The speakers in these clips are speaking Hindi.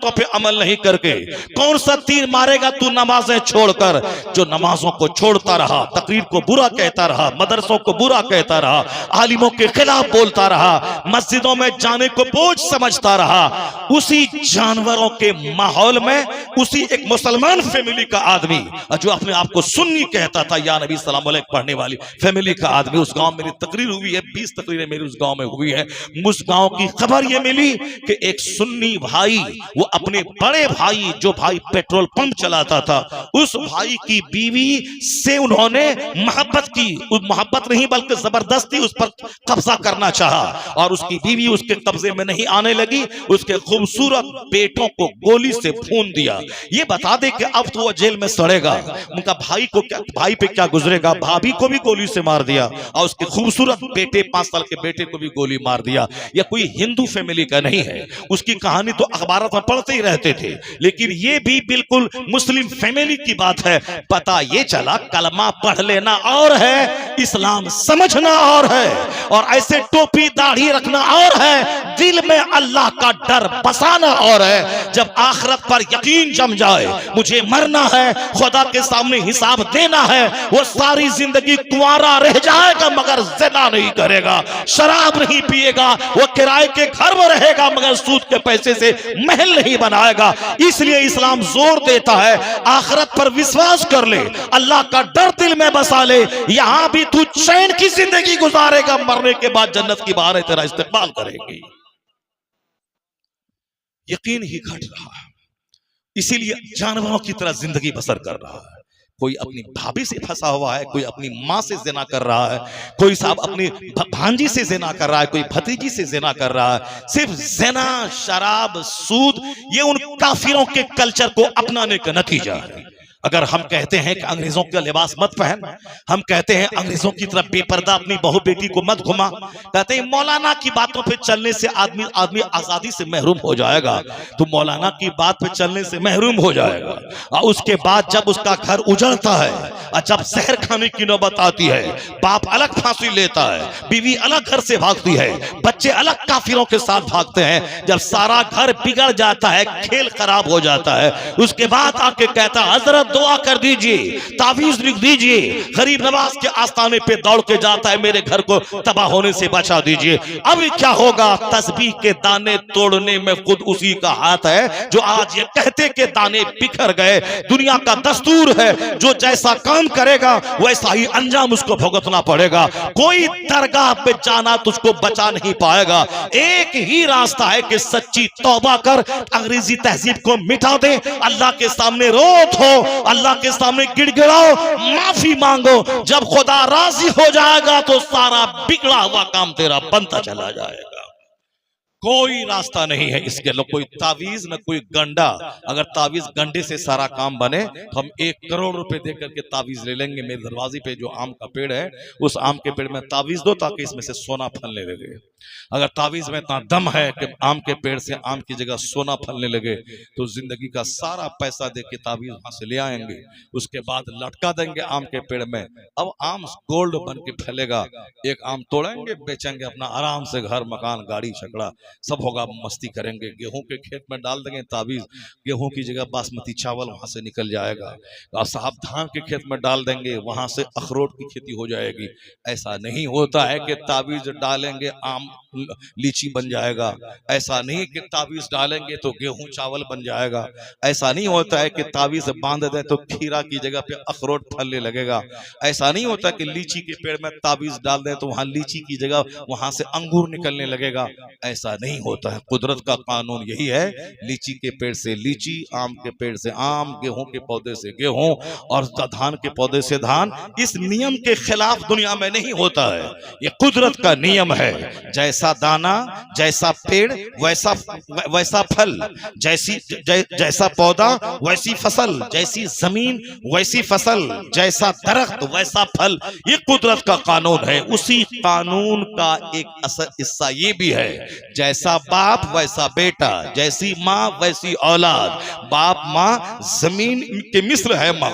बातों पे अमल नहीं करके? कौन सा तीर मारेगा तू नमाजें छोड़कर? जो नमाजों को छोड़ता रहा, तकरीर को बुरा कहता रहा, मदरसों को बुरा कहता रहा, आलिमों के खिलाफ बोलता रहा, मस्जिदों में जाने को बोझ समझता रहा, उसी जानवरों के माहौल में उसी एक मुसलमान फैमिली का आदमी जो अपने आप को सुन्नी कहता था, या नबी सल्लल्लाहु अलैहि वसल्लम पढ़ने वाली फैमिली का आदमी, उस गांव में मेरी तकरीर हुई है, 20 तकरीरें मेरी उस गांव में हुई है। उस गांव की खबर यह मिली कि एक सुन्नी भाई, वो अपने बड़े भाई जो भाई पेट्रोल पंप चलाता था, उस भाई की बीवी से उन्होंने मोहब्बत की, मोहब्बत नहीं बल्कि जबरदस्ती उस पर कब्जा करना चाहा, और उसकी बीवी उसके कब्जे में नहीं आने लगी, उसके खूबसूरत बेटों को गोली से भून दिया। ये बता दे कि अब तो वो जेल में सड़ेगा। उनका भाई को क्या, भाई पे क्या गुजरेगा? भाभी को भी गोली से मार दिया और उसके खूबसूरत बेटे 5 साल के बेटे को भी गोली मार दिया। यह कोई हिंदू फैमिली का नहीं है। उसकी कहानी तो अखबारों में पढ़ते ही रहते थे, लेकिन ये भी बिल्कुल मुस्लिम फैमिली की बात है। पता ये चला कलमा पढ़ लेना और है, इस्लाम समझना और है, और ऐसे टोपी दाढ़ी रखना और है, दिल में अल्लाह का डर बसाना और है। जब आखिरत पर यकीन जम जाए, मुझे मरना है, खुदा के सामने हिसाब देना है, वो सारी जिंदगी कुंवारा रह जाएगा मगर ज़िना नहीं करेगा, शराब नहीं पिएगा, वो किराए के घर में रहेगा मगर सूद के पैसे से महल नहीं बनाएगा। इसलिए इस्लाम जोर देता है आखिरत पर विश्वास कर ले, अल्लाह का डर दिल में बसा ले, यहां भी तू चैन की जिंदगी गुजारेगा, मरने के बाद जन्नत की बहारें तेरा इस्तेमाल करेगी। यकीन ही घट रहा है, इसीलिए जानवरों की तरह जिंदगी बसर कर रहा है। कोई अपनी भाभी से फंसा हुआ है, कोई अपनी माँ से जिना कर रहा है, कोई साहब अपनी भांजी से जिना कर रहा है, कोई भतीजी से जिना कर रहा है। सिर्फ जिना, शराब, सूद, ये उन काफिरों के कल्चर को अपनाने का नतीजा है। अगर हम कहते हैं कि अंग्रेजों का लिबास मत पहन, हम कहते हैं अंग्रेजों की तरफ बेपर्दा अपनी बहू बेटी को मत घुमा, कहते हैं मौलाना की बातों पे चलने से आदमी आजादी से महरूम हो जाएगा, तो मौलाना की बात पे चलने से महरूम हो जाएगा। और उसके बाद जब उसका घर उजड़ता है और जब जहर खाने की नौबत आती है, बाप अलग फांसी लेता है, बीवी अलग घर से भागती है, बच्चे अलग काफिरों के साथ भागते हैं, जब सारा घर बिगड़ जाता है, खेल खराब हो जाता है, उसके बाद आके कहता है हजरत दुआ कर दीजिए, तावीज लिख दीजिए, गरीब नवाज के आस्थाने पे दौड़ के जाता है मेरे घर को तबाह होने से बचा दीजिए। अभी क्या होगा? तस्बीह के दाने तोड़ने में खुद उसी का हाथ है जो आज ये कहते के दाने बिखर गए। दुनिया का दस्तूर है, जो जैसा काम करेगा वैसा ही अंजाम उसको भुगतना पड़ेगा। कोई दरगाह पे जाना तुझको बचा नहीं पाएगा। एक ही रास्ता है कि सच्ची तौबा कर, अंग्रेजी तहजीब को मिटा दे, अल्लाह के सामने रो हो, अल्लाह के सामने गिड़गिड़ाओ, माफी मांगो। जब खुदा राजी हो जाएगा तो सारा बिगड़ा हुआ काम तेरा बनता चला जाएगा। कोई रास्ता नहीं है इसके लिए, कोई तावीज न कोई गंडा। अगर तावीज गंडे से सारा काम बने तो हम 1 करोड़ रुपए देकर के तावीज ले लेंगे। मेरे दरवाजे पे जो आम का पेड़ है, उस आम के पेड़ में तावीज दो ताकि इसमें से सोना फलने लगे। अगर तावीज में इतना दम है कि आम के पेड़ से आम की जगह सोना फलने लगे, तो जिंदगी का सारा पैसा दे के तावीज वहां से ले आएंगे, उसके बाद लटका देंगे आम के पेड़ में। अब आम गोल्ड बन के फैलेगा। एक आम तोड़ेंगे, बेचेंगे, अपना आराम से घर मकान गाड़ी छकड़ा सब होगा, मस्ती करेंगे। गेहूं के खेत में डाल देंगे तावीज, गेहूं की जगह बासमती चावल वहां से निकल जाएगा। और साहब धान के खेत में डाल देंगे, वहां से अखरोट की खेती हो जाएगी। ऐसा नहीं होता है कि तावीज डालेंगे आम लीची बन जाएगा, ऐसा नहीं कि तावीज डालेंगे तो गेहूं चावल बन जाएगा, ऐसा नहीं होता है कि तावीज बांध दें तो खीरा की जगह पे अखरोट फलने लगेगा, ऐसा नहीं होता कि लीची के पेड़ में तावीज डाल दें तो वहां लीची की जगह वहां से अंगूर निकलने लगेगा। ऐसा नहीं होता है। कुदरत का कानून यही है, लीची के पेड़ से लीची, आम के पेड़ से आम, गेहूं के पौधे से गेहूं और धान के पौधे से धान। इस नियम के खिलाफ दुनिया में नहीं होता है, ये कुदरत का नियम है। जैसा दाना, जैसा पेड़ वैसा फल, जैसा पौधा वैसी फसल, जैसी जमीन वैसी फसल, जैसा दरख्त वैसा फल, ये कुदरत का कानून है। उसी कानून का एक असर हिस्सा ये भी है, जैसा बाप वैसा बेटा, जैसी माँ वैसी औलाद। बाप माँ जमीन के मिस्र है माँ,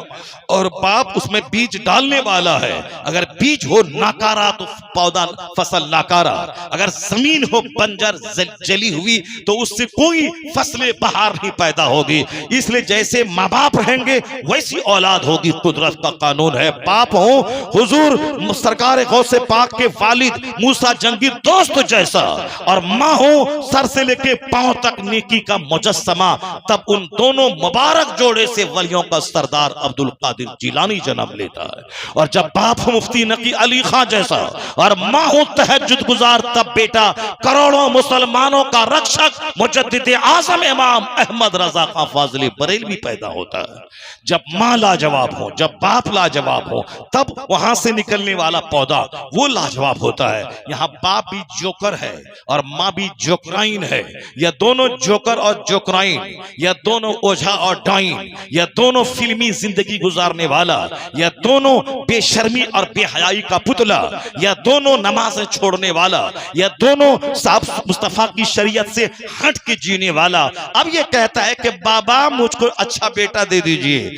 और बाप उसमें बीज डालने वाला है। अगर बीज हो नाकारा तो पौधा फसल नाकारा, अगर जमीन हो बंजर जली हुई तो उससे कोई फसलें बाहर नहीं पैदा होगी। इसलिए जैसे माँ बाप रहेंगे वैसी औलाद होगी, कुदरत का कानून है। बाप हो हुजूर सरकार गौसे पाक के वालिद मूसा जंगी दोस्त जैसा, और माँ हो सर से लेके पांव तक नेकी का मुजस्समा, तब उन दोनों मुबारक जोड़े से वलियों का सरदार अब्दुल कादिर जिलानी जन्म लेता है। और जब बाप हो मुफ्ती नकी अली खां जैसा और माँ हो तहज्जुद गुजार, तब बेटा करोड़ों मुसलमानों का रक्षक मुजद्दिद आजम इमाम अहमद रजा खां फाजली बरेलवी पैदा होता है। जब माँ लाजवाब हो, जब बाप लाजवाब हो, तब वहां से निकलने वाला पौधा वो लाजवाब होता है। यहाँ बाप भी जोकर है और माँ भी जोकराइन है। यह दोनों जोकर और जोकराइन, यह दोनों ओझा और डाइन, यह दोनों फिल्मी जिंदगी गुजारने वाला, यह दोनों बेशर्मी और बेहयाई का पुतला, यह दोनों नमाज छोड़ने वाला, यह दोनों साहब मुस्तफा की शरीयत से हट के जीने वाला। अब यह कहता है कि बाबा मुझको अच्छा बेटा दे दीजिए,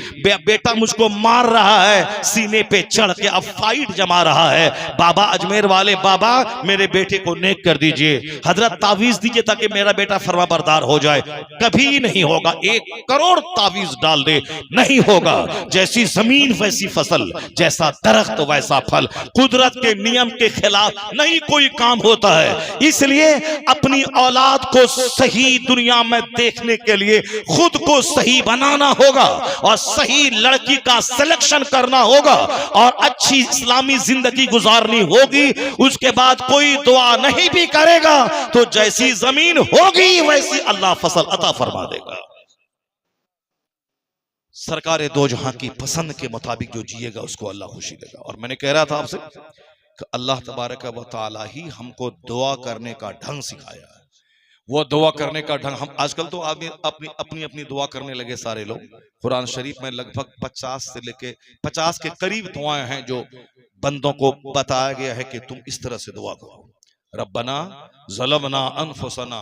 बेटा मुझको मार रहा है सीने पे चढ़ के, अब फाइट जमा रहा है। बाबा अजमेर वाले बाबा मेरे बेटे को नेक कर दीजिए, हजरत तावीज दीजिए ताकि मेरा बेटा फरमाबरदार हो जाए। कभी नहीं होगा। 1 करोड़ तावीज डाल दे, नहीं होगा। जैसी जमीन वैसी फसल, जैसा दरख्त वैसा फल। कुदरत के नियम के खिलाफ नहीं कोई काम होता है। इसलिए अपनी औलाद को सही दुनिया में देखने के लिए खुद को सही बनाना होगा और सही लड़की का सिलेक्शन करना होगा और अच्छी इस्लामी जिंदगी गुजारनी होगी। उसके बाद कोई दुआ नहीं भी करेगा तो जैसी जमीन होगी वैसी अल्लाह फसल अता फरमा देगा। सरकारे दो जहां की पसंद के मुताबिक जो जिएगा उसको अल्लाह खुशी देगा। और मैंने कह रहा था आपसे कि अल्लाह तबारक व तआला ही हमको दुआ करने का ढंग सिखाया है। वो दुआ करने का ढंग, हम आजकल तो आदमी अपनी अपनी दुआ करने लगे सारे लोग। कुरान शरीफ में लगभग 50 से लेके 50 के करीब दुआएं हैं जो बंदों को बताया गया है कि तुम इस तरह से दुआ करो। रब्बना ज़लमना अनफुसना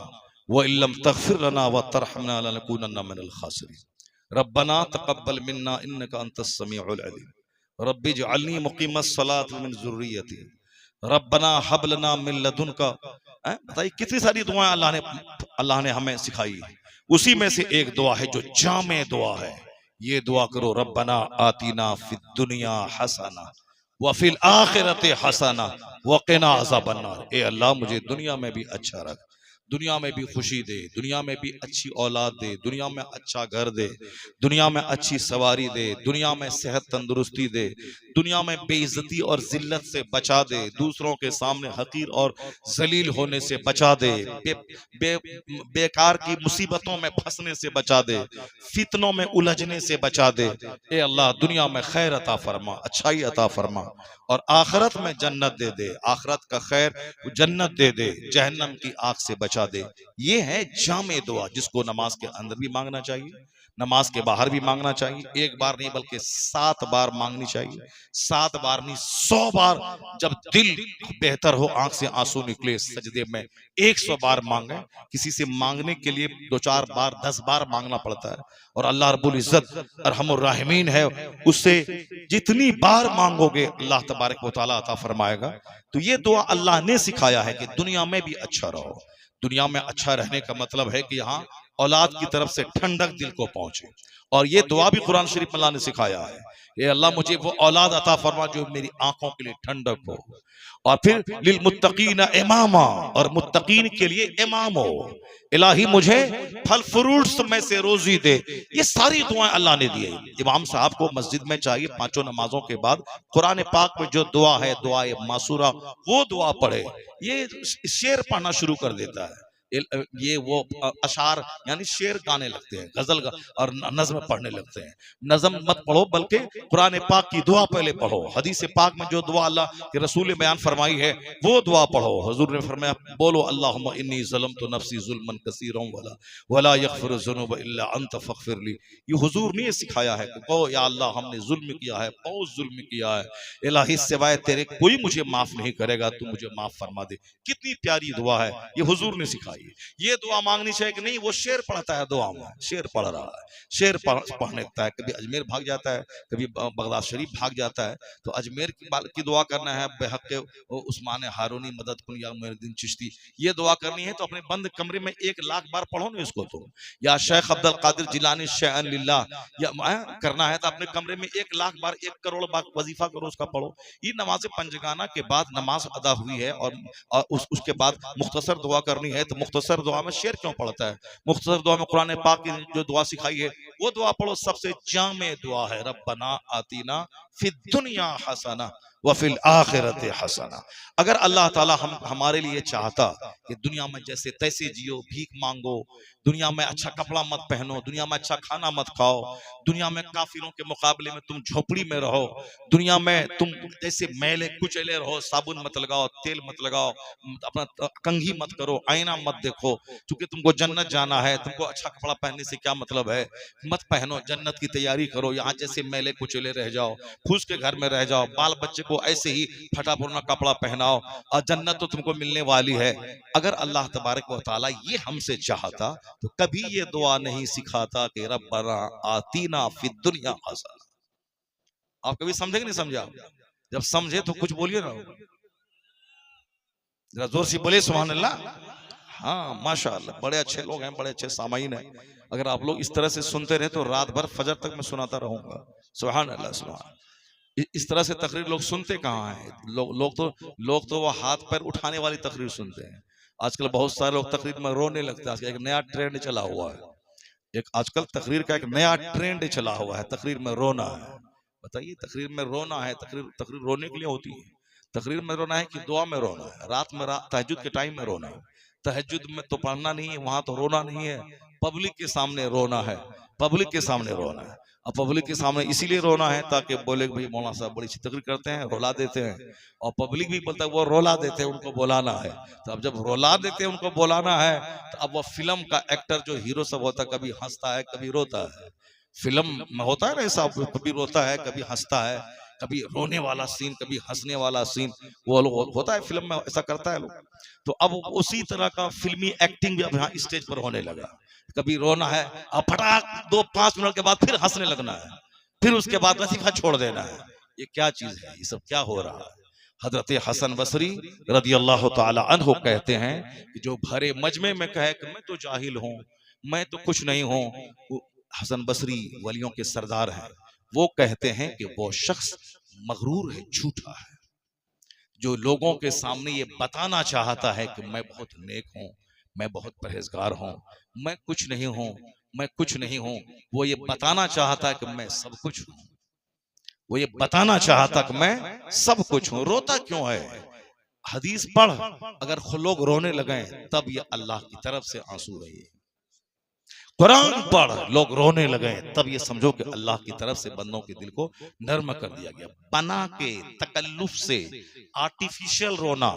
व इल्लम तग़फिर लना व तरहमना लनकूनन्ना मिनल खासिरीन। रब्बना तक़ब्बल मिन्ना इन्नका अंतस समीउल अलीम। रब्बि जअलनी मुक़ीमस सलात व मिन ज़ुर्रियती। रब्बना हब लना मिन लदुनका। बताइए कितनी सारी दुआएं अल्लाह ने हमें सिखाई है। उसी में से एक दुआ है जो जामे दुआ है। ये दुआ करो, रब्बना आतीना फिद दुनिया हसना व फिल आखिरति हसना व क़िना अज़ाबन्नार। ए अल्लाह मुझे दुनिया में भी अच्छा रख, दुनिया में भी खुशी दे, दुनिया में भी अच्छी औलाद दे, दुनिया में अच्छा घर दे, दुनिया में अच्छी सवारी दे, दुनिया में सेहत तंदुरुस्ती दे, दुनिया में बेइज्जती और जिल्लत से बचा दे, दूसरों के सामने हकीर और जलील होने से बचा दे, बेकार की मुसीबतों में फंसने से बचा दे, फितनों में उलझने से बचा दे। ए अल्लाह दुनिया में खैर अता फरमा, अच्छाई अता फरमा और आखिरत में जन्नत दे दे। आखिरत का खैर जन्नत दे दे, जहन्नम की आग से बचा दे। ये है जामे दुआ जिसको नमाज के अंदर भी मांगना चाहिए, नमाज के बाहर भी मांगना चाहिए। 1 बार नहीं बल्कि 7 बार मांगनी चाहिए। 7 बार नहीं 100 बार। जब दिल बेहतर हो, आंख से आंसू निकले सजदे में, 100 बार मांगे। किसी से मांगने के लिए 2-4 बार 10 बार मांगना पड़ता है और अल्लाह रब्बुल इज्जत अरहमुर राहिमीन है, उससे जितनी बार मांगोगे अल्लाह तबारक व तआला अता फरमाएगा। तो ये दुआ अल्लाह ने सिखाया है कि दुनिया में भी अच्छा रहो। दुनिया में अच्छा रहने का मतलब है कि यहाँ औलाद की तरफ से ठंडक दिल को पहुंचे। और ये दुआ भी कुरान शरीफ में अल्लाह ने सिखाया है, ये अल्लाह मुझे वो औलाद अता फरमा जो मेरी आंखों के लिए ठंडक हो। और फिर लिल मुत्तकीन इमामा, और मुत्तकीन के लिए इमाम हो। इलाही मुझे फल फ्रूट्स में से रोजी दे। ये सारी दुआएं अल्लाह ने दी है। इमाम साहब को मस्जिद में चाहिए 5 नमाजों के बाद कुरान पाक में जो दुआ है, दुआ मासूरा, वो दुआ पढ़े। ये शेर पढ़ना शुरू कर देता है, ये वो अशार यानी शेर गाने लगते हैं, गजल और नज़्म पढ़ने लगते हैं। नज़्म मत पढ़ो बल्कि कुरान पाक की दुआ पहले पढ़ो। हदीस पाक में जो दुआ अल्लाह के रसूल ने बयान फरमाई है वो दुआ पढ़ो। हुजूर ने फरमाया, बोलो अल्लाहुम्मा इन्नी ज़लमतु नफ्सी ज़ुल्मन कसीरन वला यग़फिरु ज़ुनूब इल्ला अंत फ़ग़फिर ली। ये हुजूर ने सिखाया है कि कहो या अल्लाह हमने जुल्म किया है, बहुत जुल्म किया है, इलाही सिवाय तेरे कोई मुझे माफ नहीं करेगा, तू मुझे माफ फरमा दे। कितनी प्यारी दुआ है, ये हुजूर ने सिखाई। चाहिए। ये दुआ मांगनी चाहिए कि नहीं वो शेर पढ़ता है दुआ में, शेर पढ़ रहा है, शेर पढ़ने लगता है, कभी अजमेर भाग जाता है, कभी बगदाद शरीफ भाग जाता है, तो अजमेर की दुआ करना है, बेहक उस्मान हारूनी मदद कुन या मुइनुद्दीन चिश्ती, ये दुआ करनी है तो अपने बंद कमरे में 1 लाख बार पढ़ो ना इसको तुम। या शेख अब्दुल कादिर जिलानी शैअन लिल्लाह या करना है तो अपने कमरे में 1 लाख बार 1 करोड़ बार वजीफा करो, उसका पढ़ो। ये नमाज पंजगाना के बाद नमाज अदा हुई है और उसके बाद मुख्तसर दुआ करनी है, तो मुख्तसर दुआ में शेर क्यों पढ़ता है? मुख्तसर दुआ में कुरान पाक की जो दुआ सिखाई है वो दुआ पढ़ो, सबसे जामे दुआ है रब्बना आतीना फिद दुनिया हसना व फिल आखिरत हसना। अगर अल्लाह ताला हमारे लिए चाहता कि दुनिया में जैसे तैसे जियो, भीख मांगो, दुनिया में अच्छा कपड़ा मत पहनो, दुनिया में अच्छा खाना मत खाओ, दुनिया में काफिरों के मुकाबले में तुम झोपड़ी में रहो, दुनिया में तुम जैसे मैले कुचले रहो, साबुन मत लगाओ, तेल मत लगाओ, अपना कंघी मत करो, आईना मत देखो, क्योंकि तुमको जन्नत जाना है, तुमको अच्छा कपड़ा पहनने से क्या मतलब है, मत पहनो, जन्नत की तैयारी करो। यहाँ जैसे मैले कुचले रह जाओ, फूस के घर में रह जाओ, बाल बच्चे को ऐसे ही फटा पुराना कपड़ा पहनाओ, और जन्नत तो तुमको मिलने वाली है। अगर अल्लाह तबारक व तआला ये हमसे चाहता तो कभी ये दुआ नहीं सिखाता कि रब्बना आतीना फिद दुनिया हसना। आप कभी समझे कि नहीं समझे? आप जब समझे तो कुछ बोलिए ना, जरा जोर से बोले सुभान अल्लाह। हाँ माशाअल्लाह, बड़े अच्छे लोग हैं, बड़े अच्छे सामाईन हैं। अगर आप लोग इस तरह से सुनते रहे तो रात भर फजर तक मैं सुनाता रहूंगा। सुभान अल्लाह सुभान। इस तरह से तकरीर लोग सुनते कहाँ हैं? लोग तो वो हाथ पैर उठाने वाली तकरीर सुनते हैं। आजकल बहुत सारे लोग तकरीर में रोने लगते हैं। एक नया ट्रेंड चला हुआ है, एक आजकल तकरीर का एक नया ट्रेंड चला हुआ है, तकरीर में रोना है। बताइए, तकरीर में रोना है? तकरीर रोने के लिए होती है? तकरीर में रोना है कि दुआ में रोना है? रात में तहज्जुद के टाइम में रोना है? तहज्जुद में तो पढ़ना नहीं है, वहां तो रोना नहीं है, पब्लिक के सामने रोना है, पब्लिक के सामने रोना है। अब पब्लिक के सामने इसीलिए रोना है ताकि बोले भाई मौलाना साहब बड़ी अच्छी तकरीर करते हैं, रुला देते हैं, और पब्लिक भी बोलता है वो रुला देते हैं, उनको बुलाना है। तो अब जब रुला देते हैं, उनको बुलाना है, तो अब वो फिल्म का एक्टर जो हीरो सब होता है, कभी हंसता है कभी रोता है। फिल्म में होता है ना ऐसा, कभी रोता है कभी हंसता है, कभी रोने वाला सीन कभी हंसने वाला सीन, वो लोग होता है फिल्म में, ऐसा करता है लोग। तो अब उसी तरह का फिल्मी एक्टिंग भी अब यहाँ स्टेज पर होने लगा। कभी रोना है, अब फटाक 2-5 मिनट के बाद फिर हंसने लगना है, फिर उसके बाद वजीफा छोड़ देना है। ये क्या चीज है? ये सब क्या हो रहा है? हजरत हसन बसरी रदियल्लाहु ताला अन्हु कहते हैं कि जो भरे मजमे में कहे कि मैं तो जाहिल हूँ, मैं तो कुछ नहीं हूँ, हसन बसरी वलियों के सरदार हैं, वो कहते हैं कि वो शख्स मगरूर है, झूठा है, जो लोगों के सामने ये बताना चाहता है कि मैं बहुत नेक हूँ, मैं बहुत परहेजगार हूँ, मैं कुछ नहीं हूँ, मैं कुछ नहीं हूँ, वो ये बताना चाहता है कि मैं सब कुछ हूँ, वो ये बताना चाहता कि मैं सब कुछ हूँ। रोता क्यों है? हदीस पढ़, अगर लोग रोने लगे तब ये अल्लाह की तरफ से आंसू रहे। कुरान पढ़, लोग रोने लगे तब ये समझो कि अल्लाह की तरफ से बंदों के दिल को नर्म कर दिया गया। बना के तकल्लुफ से आर्टिफिशियल रोना,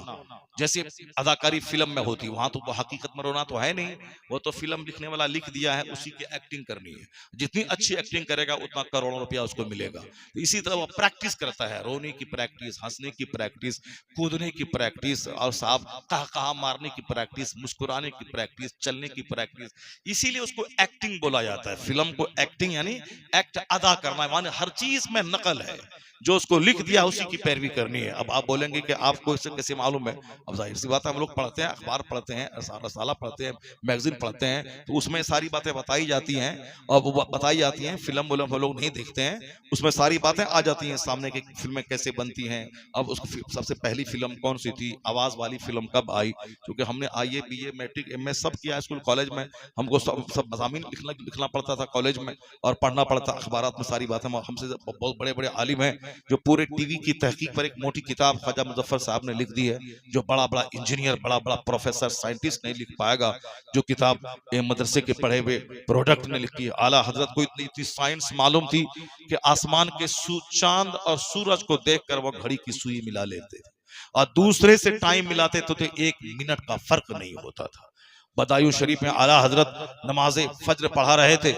जैसे अदाकारी फिल्म में होती, वहां तो हकीकत में रोना तो है नहीं, वो तो फिल्म लिखने वाला लिख दिया है, उसी की एक्टिंग करनी है। जितनी अच्छी एक्टिंग करेगा उतना करोड़ों रुपया उसको मिलेगा। तो इसी तरह वो प्रैक्टिस करता है, रोने की प्रैक्टिस, हंसने की प्रैक्टिस, कूदने की प्रैक्टिस, और साहब कहा मारने की प्रैक्टिस, मुस्कुराने की प्रैक्टिस, चलने की प्रैक्टिस। इसीलिए उसको एक्टिंग बोला जाता है। फिल्म को एक्टिंग यानी एक्ट अदा करना है, माने हर चीज में नकल है, जो उसको लिख दिया उसी की पैरवी करनी है। अब आप बोलेंगे कि आपको इससे कैसे मालूम है? अब जाहिर सी बात है, हम लोग पढ़ते हैं, अखबार पढ़ते हैं, रसाला पढ़ते हैं, मैगजीन पढ़ते हैं, तो उसमें सारी बातें बताई जाती हैं, और वो बताई जाती हैं। फिल्म हम लोग नहीं देखते हैं, उसमें सारी बातें आ जाती हैं सामने कि फिल्में कैसे बनती हैं। अब उसको सबसे पहली फिल्म कौन सी थी, आवाज वाली फिल्म कब आई? क्योंकि हमने IA BA मैट्रिक MA सब किया स्कूल कॉलेज में, हमको सब मज़ामीन लिखना पड़ता था कॉलेज में, और पढ़ना पड़ता अखबारात में सारी बातें। हमसे बहुत बड़े बड़े आलिम हैं जो पूरे टीवी की तहकीक पर एक मोटी किताब ख्वाजा मुजफ्फर साहब ने लिख दी है, जो बड़ा बड़ा इंजीनियर, बड़ा बड़ा प्रोफेसर, साइंटिस्ट नहीं लिख पाएगा। जो किताब मदरसे के पढ़े हुए प्रोडक्ट ने लिखी है। आला हजरत को इतनी साइंस मालूम थी कि आसमान के चांद और सूरज को देखकर वो घड़ी की सुई मिला लेते थे, और दूसरे से टाइम मिलाते तो 1 मिनट का फर्क नहीं होता था। बदायूं शरीफ में आला हजरत नमाज फज्र पढ़ा रहे थे,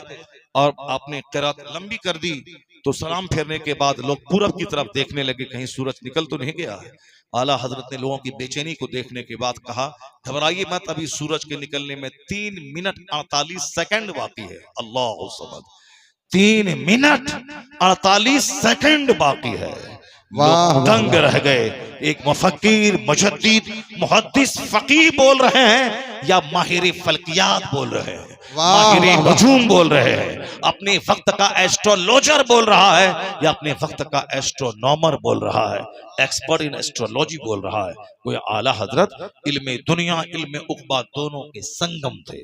और आपने क़िरात लंबी कर दी, तो सलाम फेरने के बाद लोग पूरब की तरफ देखने लगे, कहीं सूरज निकल तो नहीं गया है। आला हजरत ने लोगों की बेचैनी को देखने के बाद कहा, घबराइए मत, अभी सूरज के निकलने में 3 मिनट 48 सेकंड बाकी है। अल्लाह समद, 3 मिनट 48 सेकंड बाकी है। लोग दंग रह गए। एक मुफक्किर, मुजद्दिद, मुहद्दिस, फकीह बोल रहे हैं या माहिर फल्कियात बोल रहे हैं, माहिर नजूम बोल रहे हैं, अपने वक्त का एस्ट्रोलॉजर बोल रहा है या अपने वक्त का एस्ट्रोनॉमर बोल रहा है, एक्सपर्ट इन एस्ट्रोलॉजी बोल रहा है। कोई आला हजरत इल्म दुनिया इल्म उक़बा दोनों के संगम थे।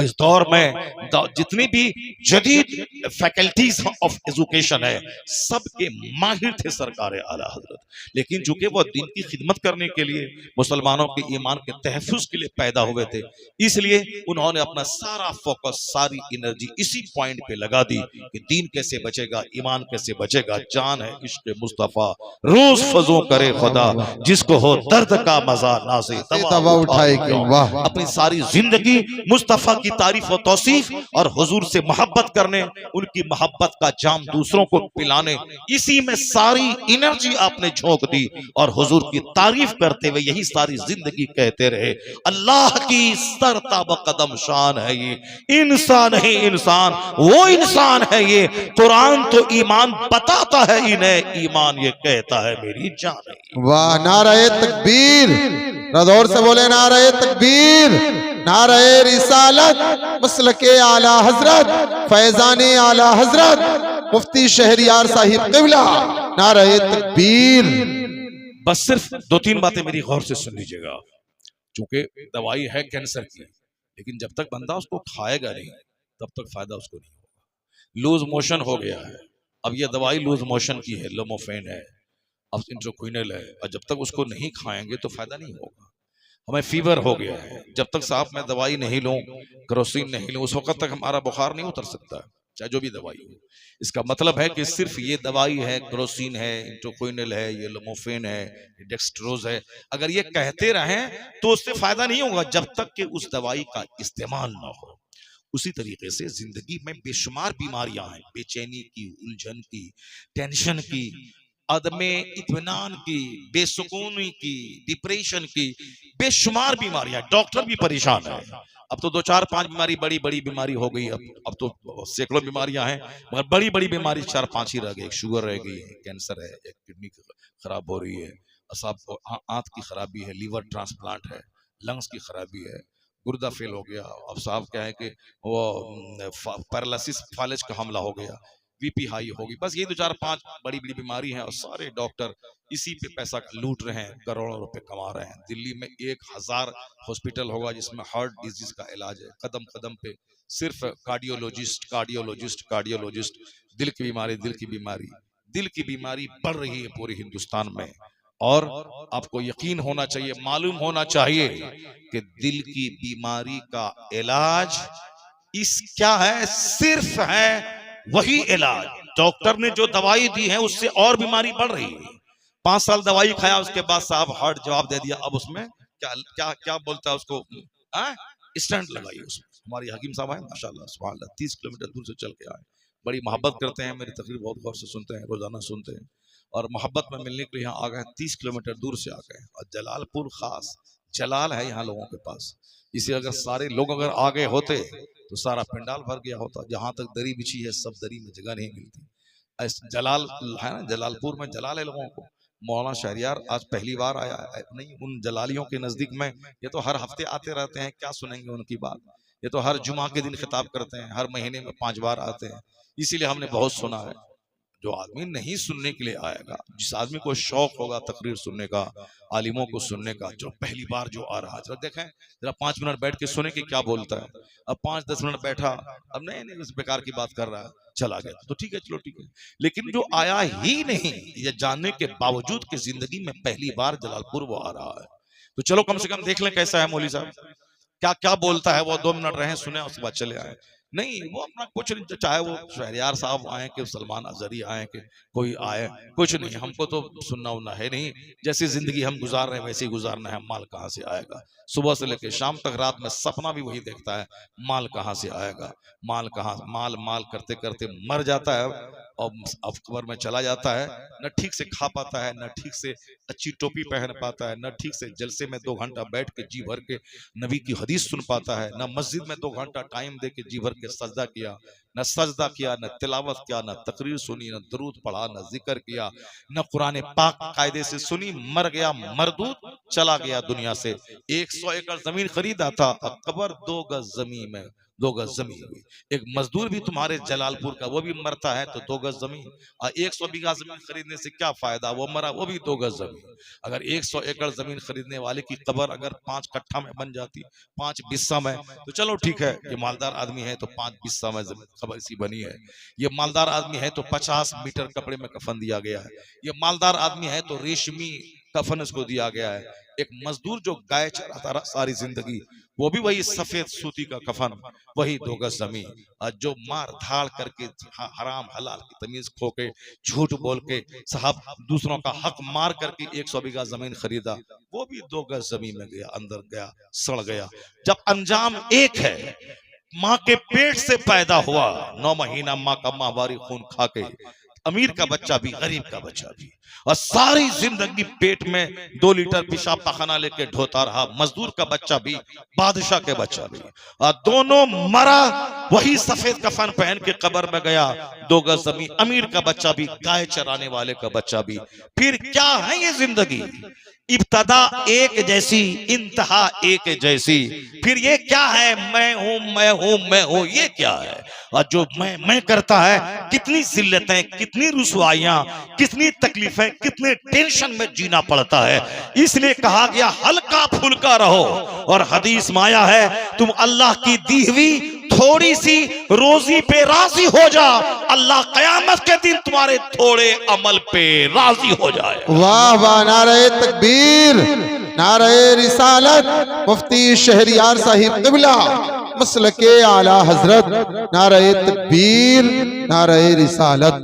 इस दौर में जितनी भी जदीद फैकल्टीज ऑफ एजुकेशन है, सबके माहिर थे सरकार आला हजरत। लेकिन चूंकि वो दीन की खिदमत करने के लिए, मुसलमानों के ईमान के तहफ़्फ़ुज़ के लिए पैदा हुए थे, इसलिए उन्होंने अपना सारा फोकस, सारी एनर्जी इसी पॉइंट पे लगा दी कि दीन कैसे बचेगा, ईमान कैसे बचेगा। जान है इश्क़ मुस्तफ़ा, रोज फजो करे खुदा, जिसको हो दर्द का मजा नाज़े दवा उठाए क्यों। अपनी सारी जिंदगी मुस्तफ़ा की तारीफ और तौसीफ और हुजूर से मोहब्बत करने, उनकी मोहब्बत का जाम दूसरों को पिलाने, इसी में सारी एनर्जी आपने झोंक दी और हुजूर की तारीफ करते हुए यही सारी जिंदगी कहते रहे, अल्लाह की सरताब कदम शान है ये, इंसान है इंसान, वो इंसान है ये। कुरान तो ईमान बताता है इन्हें, ईमान ये कहता है मेरी जान है। वाह, नारे तकबीर, जोर से बोले नारे तकबीर, नारे रिसालत, मसलके आला हजरत, फैजाने आला हजरत, मुफ्ती शहरियार साहिब क़िबला, नारे तकबीर। बस सिर्फ 2-3 बातें मेरी गौर से सुन लीजिएगा। चूंकि दवाई है कैंसर की, लेकिन जब तक बंदा उसको खाएगा नहीं तब तक फायदा उसको नहीं होगा। लूज मोशन हो गया है, अब ये दवाई लूज मोशन की है, लोमोफेन है, अब इंट्रोक्विनल है, और जब तक उसको नहीं खाएंगे तो फायदा नहीं होगा। हमें फीवर हो गया है, जब तक साहब मैं दवाई नहीं लूं, केरोसिन नहीं लूं, उस वक्त तक हमारा बुखार नहीं उतर सकता, चाहे जो भी दवाई हो। इसका मतलब है कि सिर्फ ये दवाई है, केरोसिन है, इंट्रोक्विनल है, ये लोमोफेन है, डेक्स्ट्रोज है, अगर ये कहते रहें तो उससे फायदा नहीं होगा जब तक कि उस दवाई का इस्तेमाल ना हो। उसी तरीके से जिंदगी में बेशुमार बीमारियां हैं, बेचैनी की, उलझन की, टेंशन की, अदमे इत्मीनान की, बेसुकूनी की, डिप्रेशन की, बेशुमार बीमारियां। डॉक्टर भी परेशान है। अब तो 2-4-5 बीमारी बड़ी बड़ी बीमारी हो गई, अब तो सैकड़ों बीमारियां हैं, मगर बड़ी बड़ी बीमारी 4-5 ही रह गई। एक शुगर रह गई है, कैंसर है, एक किडनी खराब हो रही है, असाब आंत की खराबी है, लीवर ट्रांसप्लांट है, लंग्स की खराबी है, गुर्दा फेल हो गया, अब साहब क्या है कि वो पैरालिसिस फालिज का हमला हो गया, बीपी हाई होगी। बस ये 2-4-5 बड़ी बड़ी बीमारी हैं और सारे डॉक्टर इसी पे पैसा लूट रहे हैं, करोड़ों रुपए कमा रहे हैं। दिल्ली में 1000 हॉस्पिटल होगा जिसमें हार्ट डिजीज का इलाज है, कदम कदम पे सिर्फ कार्डियोलॉजिस्ट कार्डियोलॉजिस्ट कार्डियोलॉजिस्ट। दिल की बीमारी, दिल की बीमारी, दिल की बीमारी बढ़ रही है पूरे हिंदुस्तान में। और आपको यकीन होना चाहिए, मालूम होना चाहिए कि दिल की बीमारी का इलाज इस क्या है, सिर्फ है वही इलाज। डॉक्टर ने जो दवाई दी है उससे और बीमारी बढ़ रही है। 5 साल दवाई खाया, उसके बाद साहब हार्ट जवाब दे दिया, अब उसमें क्या क्या क्या बोलता है उसको, स्टंट लगाई उसमें। हमारी हकीम साहब है माशाल्लाह, सुभान अल्लाह, 30 किलोमीटर दूर से चल के आए, बड़ी मोहब्बत करते हैं, मेरी तकरीर बहुत गौर से सुनते हैं, रोजाना सुनते हैं, और मोहब्बत में मिलने के लिए यहाँ आ गए, 30 किलोमीटर दूर से आ गए। और जलालपुर खास जलाल है यहाँ लोगों के पास, इसे अगर सारे लोग अगर आ गए होते तो सारा पंडाल भर गया होता। जहां तक दरी बिछी है सब दरी में जगह नहीं मिलती। जलाल है ना, जलालपुर में जलाल है लोगों को। मौलाना शहरियार आज पहली बार आया है, नहीं उन जलालियों के नजदीक में, ये तो हर हफ्ते आते रहते हैं, क्या सुनेंगे उनकी बात। ये तो हर जुमा के दिन खिताब करते हैं, हर महीने में 5 बार आते हैं, इसीलिए हमने बहुत सुना है। जो आदमी नहीं सुनने के लिए आएगा, जिस आदमी को शौक होगा तकरीर सुनने का, आलिमों को सुनने का, जो पहली बार जो आ रहा है, जरा देखें, जरा 5 मिनट बैठ के सुने कि क्या बोलता है। अब 5-10 मिनट बैठा, अब नहीं उस बेकार की बात कर रहा है, चला गया तो ठीक है, चलो ठीक है। लेकिन जो आया ही नहीं, ये जानने के बावजूद कि जिंदगी में पहली बार जलालपुर वो आ रहा है, तो चलो कम से कम देख लें कैसा है मौलवी साहब, क्या क्या बोलता है वो। 2 मिनट रहे, सुने, उसके बाद चले आए। नहीं, वो अपना कुछ नहीं, चाहे वो शहरयार साहब आए कि सलमान अजहरी आए कि कोई आए, कुछ नहीं, हमको तो सुनना उन्ना है नहीं। जैसी जिंदगी हम गुजार रहे हैं वैसे ही गुजारना है। माल कहाँ से आएगा? सुबह से लेकर शाम तक रात में सपना भी वही देखता है, माल कहाँ से आएगा, माल कहाँ, माल माल करते करते मर जाता है और अब कब्र में चला जाता है। न ठीक से खा पाता है, न ठीक से अच्छी टोपी पहन पाता है, न ठीक से जलसे में 2 घंटा बैठ के जी भर के नबी की हदीस सुन पाता है, न मस्जिद में 2 घंटा टाइम दे के जी भर के सजदा किया, न सजदा किया, न तिलावत किया, न तकरीर सुनी, न दरूद पढ़ा, न जिक्र किया, न कुरान पाक कायदे से सुनी, मर गया मरदूद, चला गया दुनिया से। 100 एकड़ जमीन खरीदा था, अब कब्र 2 गज जमीन में, 2 गज जमीन हुई। एक मजदूर भी तुम्हारे जलालपुर का वो भी मरता है तो 2 गज जमीन, और 100 बीघा जमीन खरीदने से क्या फायदा, वो मरा वो भी 2 गज जमीन। अगर 100 एकड़ जमीन खरीदने वाले की कब्र अगर 5 कट्ठा में बन जाती, 5 बिस्सा में, तो चलो ठीक है, ये मालदार आदमी है तो 5 बिस्सा में कब्र इसी बनी है। ये मालदार आदमी है तो 50 मीटर कपड़े में कफन दिया गया है। ये मालदार आदमी है तो रेशमी कफन इसको दिया गया है। एक मजदूर जो गाय चराता रहा सारी जिंदगी, वो भी वही सफेद सूती का कफन, वही 2 गज जमीन। और जो मार धाड़ करके हराम हलाल की तमीज खो के, झूठ बोल के, साहब दूसरों का हक मार करके 100 बीघा जमीन खरीदा, वो भी 2 गज जमीन में गया, अंदर गया, सड़ गया। जब अंजाम एक है, माँ के पेट से पैदा हुआ, 9 महीना माँ का माहवारी खून खा के, अमीर का बच्चा भी गरीब का बच्चा भी, और सारी जिंदगी पेट में 2 लीटर पेशाब पखाना लेके ढोता रहा। मजदूर का बच्चा भी, बादशाह के बच्चा भी, और दोनों मरा वही सफेद कफन पहन के कब्र में गया, 2 गज जमीन। अमीर का बच्चा भी, गाय चराने वाले का बच्चा भी। फिर क्या है ये जिंदगी? इब्तदा एक जैसी, इंतहा एक जैसी। फिर ये क्या है, मैं हूं मैं हूं मैं हूं, ये क्या है? और जो मैं करता है, कितनी जिल्लतें, कितनी रुसवाइयां, कितनी तकलीफें, कितने टेंशन में जीना पड़ता है। इसलिए कहा गया हल्का फुल्का रहो। और हदीस में आया है, तुम अल्लाह की दी हुई थोड़ी सी रोजी पे राजी हो जा, अल्लाह कयामत के दिन तुम्हारे थोड़े अमल पे राजी हो जाए। वाह वाह, नारे तकबीर, नारे रिसालत, मुफ्ती शहरियार साहिब क़िबला मसलके आला हजरत, नारे तकबीर, नारे रिसालत।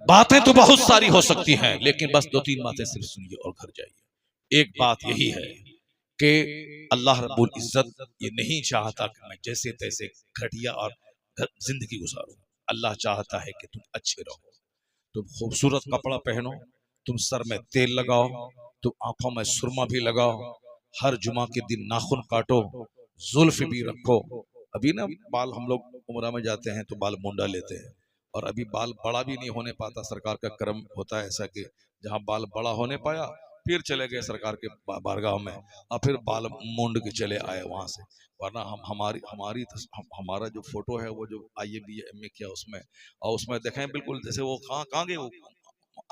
बातें तो बहुत सारी हो सकती हैं, लेकिन बस 2-3 बातें सिर्फ सुनिए और घर जाइए। एक बात यही है कि अल्लाह रब्बुल इज्जत ये नहीं चाहता कि मैं जैसे तैसे घटिया और जिंदगी गुजारूं। अल्लाह चाहता है कि तुम अच्छे रहो, तुम खूबसूरत कपड़ा पहनो, तुम सर में तेल लगाओ, तुम आंखों में सुरमा भी लगाओ, हर जुमा के दिन नाखून काटो, जुल्फ भी रखो। अभी ना बाल, हम लोग उम्रा में जाते हैं तो बाल मुंडा लेते हैं, और अभी बाल बड़ा भी नहीं होने पाता। सरकार का करम होता है ऐसा कि जहाँ बाल बड़ा होने पाया, फिर चले गए सरकार के बारगाह में, और फिर बाल मुंड के चले आए वहां से। वरना हमारा जो फोटो है, वो जो IAB MA किया उसमें, और उसमें देखें बिल्कुल जैसे वो कहाँ गए, वो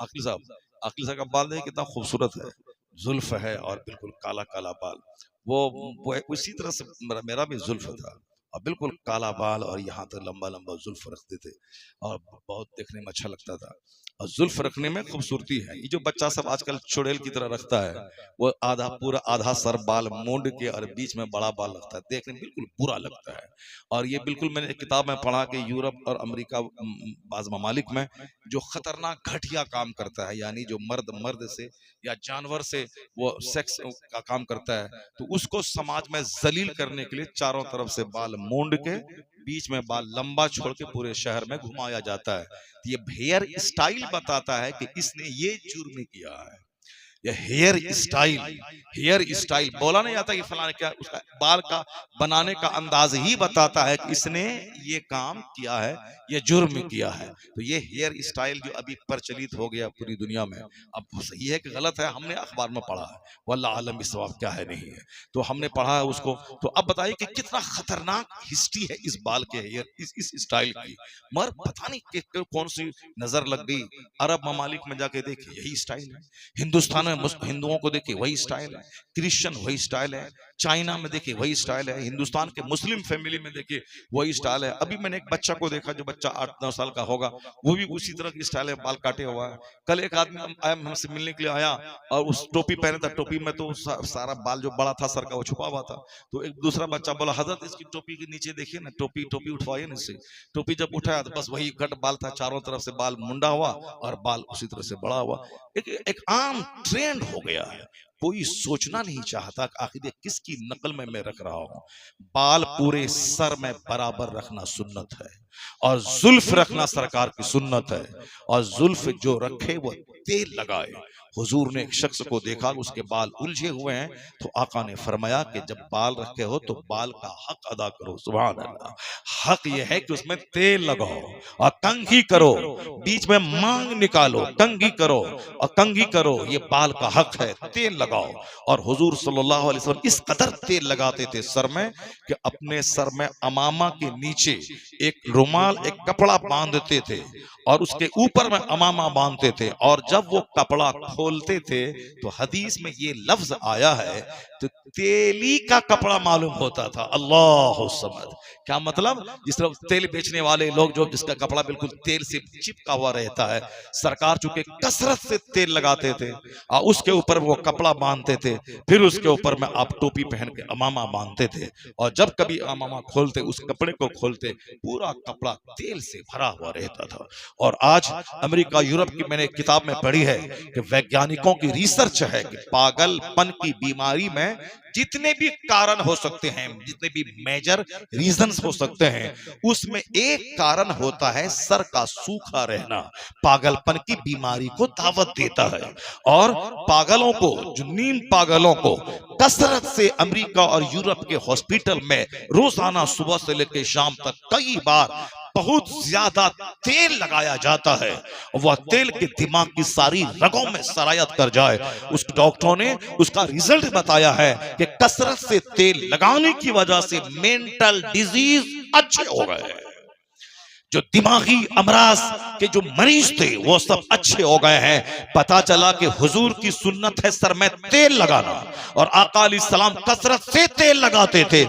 आकिल साहब का बाल देखें कितना खूबसूरत है, जुल्फ है और बिल्कुल काला काला बाल। वो उसी तरह से मेरा भी जुल्फ था, और बिल्कुल काला बाल, और यहाँ तक लंबा लंबा जुल्फ रखते थे, और बहुत देखने में अच्छा लगता था। और जुल्फ रखने में खूबसूरती है। ये जो बच्चा सब आजकल चुड़ैल की तरह रखता है, वो पूरा आधा सर बाल मूंड के और बीच में बड़ा बाल रखता है, देखने में बिल्कुल बुरा लगता है। और ये बिल्कुल मैंने एक किताब में पढ़ा कि यूरोप और अमेरिका बाज़ ममालिक में जो खतरनाक घटिया काम करता है, यानी जो मर्द से या जानवर से वो सेक्स का काम करता है, तो उसको समाज में जलील करने के लिए चारों तरफ से बाल मूंड के, बीच में बाल लंबा छोड़ के पूरे शहर में घुमाया जाता है। तो ये हेयर स्टाइल बताता है कि इसने ये जुर्म किया है। ये हेयर स्टाइल बोला नहीं जाता कि फलाने क्या, उसका बाल का बनाने का अंदाज ही बताता है कि इसने ये काम किया है, ये जुर्म किया है। तो ये हेयर स्टाइल जो अभी प्रचलित हो गया पूरी दुनिया में, अब सही है कि गलत है, हमने अखबार में पढ़ा है, वल्लाह आलम इस-सवाब क्या है नहीं है, तो हमने पढ़ा है उसको। तो अब बताइए कि कितना खतरनाक हिस्ट्री है इस बाल के हेयर, इस स्टाइल की। मगर पता नहीं कि कौन सी नजर लग गई, अरब ममालिक में जाके देखे यही स्टाइल है, हिंदुस्तान में हिंदुओं को देखिए वही स्टाइल है, क्रिश्चियन वही स्टाइल है, चाइना में देखिए वही स्टाइल है, हिंदुस्तान के मुस्लिम फैमिली में देखिए वही स्टाइल है। अभी मैंने एक बच्चा को देखा, जो बच्चा 8-9 साल का होगा, वो भी उसी तरह की स्टाइल है, बाल काटे हुआ है। कल एक आदमी आया हमसे मिलने के लिए आया और उस टोपी पहने था, टोपी में तो सारा बाल जो बड़ा था सर का वो छुपा हुआ था। तो एक दूसरा बच्चा बोला, हजरत इसकी टोपी के नीचे देखिए ना, टोपी टोपी उठवाइए ना इससे। टोपी जब उठाया तो बस वही कट बाल था, चारों तरफ से बाल मुंडा हुआ और बाल उसी तरह से बड़ा हुआ। एक आम ट्रेंड हो गया है। कोई सोचना नहीं चाहता कि आखिर ये किसकी नकल में मैं रख रहा हूं। बाल पूरे सर में बराबर रखना सुन्नत है और जुल्फ रखना सरकार की सुन्नत है। और जुल्फ जो रखे वो तेल लगाए। हुजूर ने एक शख्स को देखा, उसके बाल उलझे हुए हैं, तो आका ने फरमाया कि जब बाल रखे हो तो बाल का हक अदा करो। सुभान अल्लाह। हक यह है कि उसमें तेल लगाओ और कंघी करो, बीच में मांग निकालो, कंघी करो और कंघी करो, ये बाल का हक है, तेल लगाओ। और हुजूर सल्लल्लाहु अलैहि वसल्लम इस कदर तेल लगाते थे सर में कि अपने सर में अमामा के नीचे एक रुमाल, एक कपड़ा बांधते थे और उसके ऊपर में अमामा बांधते थे। और जब वो कपड़ा खोलते थे तो हदीस में ये लफ्ज आया है, तो तेली का कपड़ा मालूम होता था। अल्लाह समद। क्या मतलब? जिस तरह तेल बेचने वाले लोग जो जिसका कपड़ा बिल्कुल तेल से चिपका हुआ रहता है, सरकार चूंकि कसरत से तेल लगाते थे और उसके ऊपर वो कपड़ा बांधते थे, फिर उसके ऊपर में आप टोपी पहन के अमामा बांधते थे। और जब कभी अमामा खोलते, उस कपड़े को खोलते, पूरा कपड़ा तेल से भरा हुआ रहता था। और आज अमेरिका यूरोप की मैंने किताब में पढ़ी है कि वैज्ञानिकों की रिसर्च है कि पागलपन की बीमारी में जितने भी कारण हो सकते हैं, जितने भी मेजर रीजंस हो सकते हैं, उसमें एक कारण होता है सर का सूखा रहना। पागलपन की बीमारी को दावत देता है। और पागलों को, जो नीम पागलों को कसरत से अमेरिका और यूरोप के हॉस्पिटल में रोजाना सुबह से लेकर शाम तक कई बार बहुत ज्यादा तेल लगाया जाता है। वह तेल के दिमाग की सारी रगों में सरायत कर जाए। उस डॉक्टरों ने उसका रिजल्ट बताया है कि कसरत से तेल लगाने की वजह से मेंटल डिजीज अच्छे हो गए। जो दिमागी अमराज के जो मरीज थे वो सब अच्छे हो गए हैं। पता चला कि हुजूर की सुन्नत है सर में तेल लगाना, और आका अलैहिस्सलाम कसरत से तेल लगाते थे।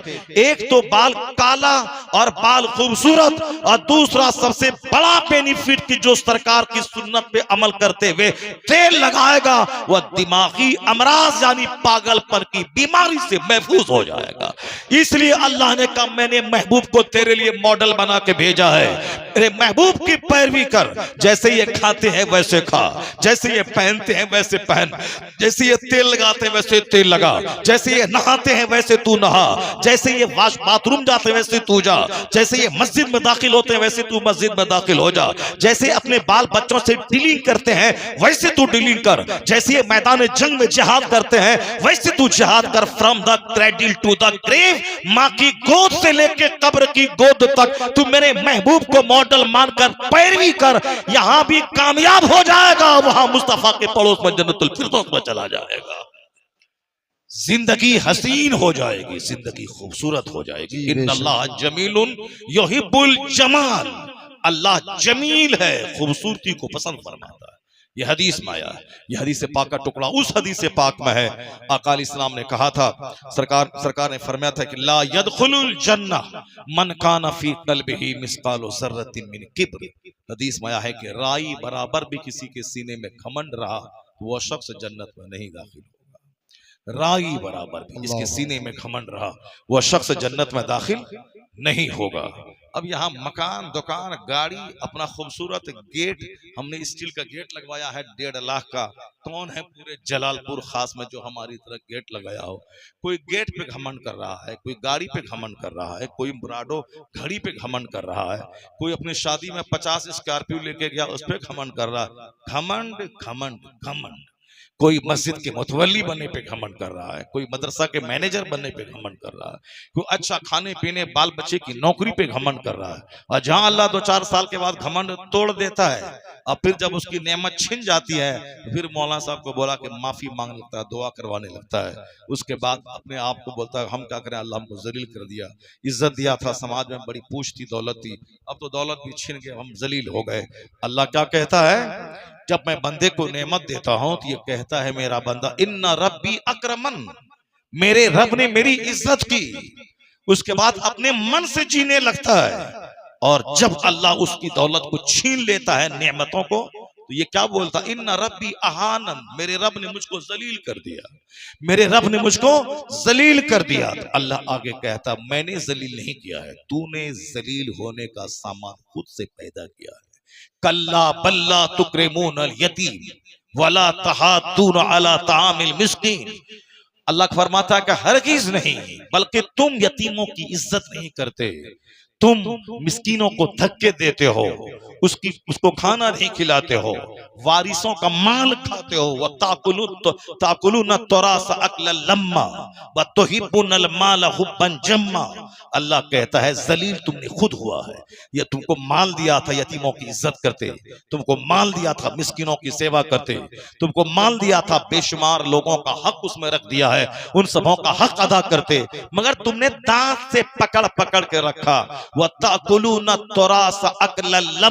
एक तो बाल काला और बाल खूबसूरत, और दूसरा सबसे बड़ा बेनिफिट कि जो सरकार की सुन्नत पे अमल करते हुए तेल लगाएगा वह दिमागी अमराज यानी पागलपन की बीमारी से महफूज हो जाएगा। इसलिए अल्लाह ने कहा, मैंने महबूब को तेरे लिए मॉडल बना के भेजा है, मेरे महबूब की पैरवी कर। जैसे ये खाते हैं वैसे खा, जैसे ये पहनते हैं वैसे पहन, जैसे ये तेल लगाते हैं वैसे तेल लगा, जैसे ये नहाते हैं वैसे तू नहा, जैसे ये बाथरूम जाते हैं वैसे तू जा, जैसे ये मस्जिद में दाखिल होते हैं वैसे तू मस्जिद में दाखिल हो जा, जैसे अपने बाल बच्चों से डीलिंग करते हैं वैसे तू डीलिंग कर, जैसे ये मैदान जंग में जिहाद करते हैं वैसे तू जिहाद कर। From the cradle to the grave, माँ की गोद से लेके कब्र की गोद तक तू मेरे महबूब को मॉडल मानकर पैरवी कर। यहां भी कामयाब हो जाएगा, वहां मुस्तफा के पड़ोस में जन्नतुल फिरदौस में चला जाएगा। जिंदगी हसीन हो जाएगी, जिंदगी खूबसूरत हो जाएगी। इन्नल्लाह जमीलुन युहिब्बुल जमाल। अल्लाह जमील है, खूबसूरती को पसंद फरमाता है। यह हदीस में आया है, यह हदीस पाक का टुकड़ा उस हदीस पाक में है। आका अलैहिस्सलाम ने कहा था, सरकार ने फरमाया था कि ला यदखुलुल जन्नह मन काना फी क़ल्बिही मिस्कालु ज़र्रतिन मिन किब्र। हदीस में आया है कि राई बराबर भी किसी के सीने में घमंड रहा तो वह शख्स जन्नत में नहीं दाखिल होगा। राई बराबर भी जिसके सीने में घमंड रहा वह शख्स जन्नत में दाखिल नहीं होगा। अब यहाँ मकान, दुकान, गाड़ी, अपना खूबसूरत गेट, हमने स्टील का गेट लगवाया है 1.5 लाख का। कौन है पूरे जलालपुर खास में जो हमारी तरह गेट लगाया हो? कोई गेट पे घमंड कर रहा है, कोई गाड़ी पे घमंड कर रहा है, कोई मुराडो घड़ी पे घमंड कर रहा है, कोई अपनी शादी में 50 स्कॉर्पियो लेके गया उस पे घमंड कर रहा है। घमंड घमंड घमंड। कोई मस्जिद के मुतवल्ली बनने पे घमंड कर रहा है, कोई मदरसा के मैनेजर बनने पे घमंड कर रहा है, कोई अच्छा खाने पीने बाल बच्चे की नौकरी पे घमंड कर रहा है। और जहां अल्लाह 2-4 साल के बाद घमंड तोड़ देता है और फिर जब उसकी नेमत छिन जाती है तो फिर मौलाना साहब को बोला कि माफी मांगने लगता है, दुआ करवाने लगता है। उसके बाद अपने आप को बोलता है हम क्या करें, अल्लाह हमको जलील कर दिया, इज्जत दिया था, समाज में बड़ी पूछ थी, दौलत थी, अब तो दौलत भी छिन के हम जलील हो गए। अल्लाह क्या कहता है जब मैं बंदे को नेमत देता हूं तो ये कहता है मेरा बंदा इन्ना रब्बी अक्रमन, मेरे रब ने मेरी इज्जत की। उसके बाद अपने मन से जीने लगता है। और जब अल्लाह उसकी दौलत को छीन लेता है, नेमतों को, तो ये क्या बोलता, इन्ना रब्बी अहानन, मेरे रब ने मुझको जलील कर दिया, मेरे रब ने मुझको जलील कर दिया। तो अल्लाह आगे कहता, मैंने जलील नहीं किया है, तूने जलील होने का सामान खुद से पैदा किया है। कल्ला बल्ला तुकरिमून अल यतीम वला तहाद्दून अला तामिल मिस्कीन। अल्लाह फरमाता है कि हरगिज नहीं, बल्कि तुम यतीमों की इज्जत नहीं करते, तुम मिस्कीनों को धक्के देते हो, उसको खाना नहीं खिलाते हो, वारिसों का माल खाते हो। व ताकुलून तुरास अकलन लम्मा व तुहिब्बुनल माल हुब्बन जम्मा। अल्लाह कहता है जलील तुमने खुद हुआ है। ये तुमको माल दिया था, यतीमों की इज्जत करते, तुमको माल दिया था, मिस्किनों की सेवा करते, तुमको माल दिया था, बेशुमार लोगों का हक उसमें रख दिया है, उन सबों का हक अदा करते, मगर तुमने दांत से पकड़ पकड़ के रखा। व ताकुलून तुरास अकलन लम्मा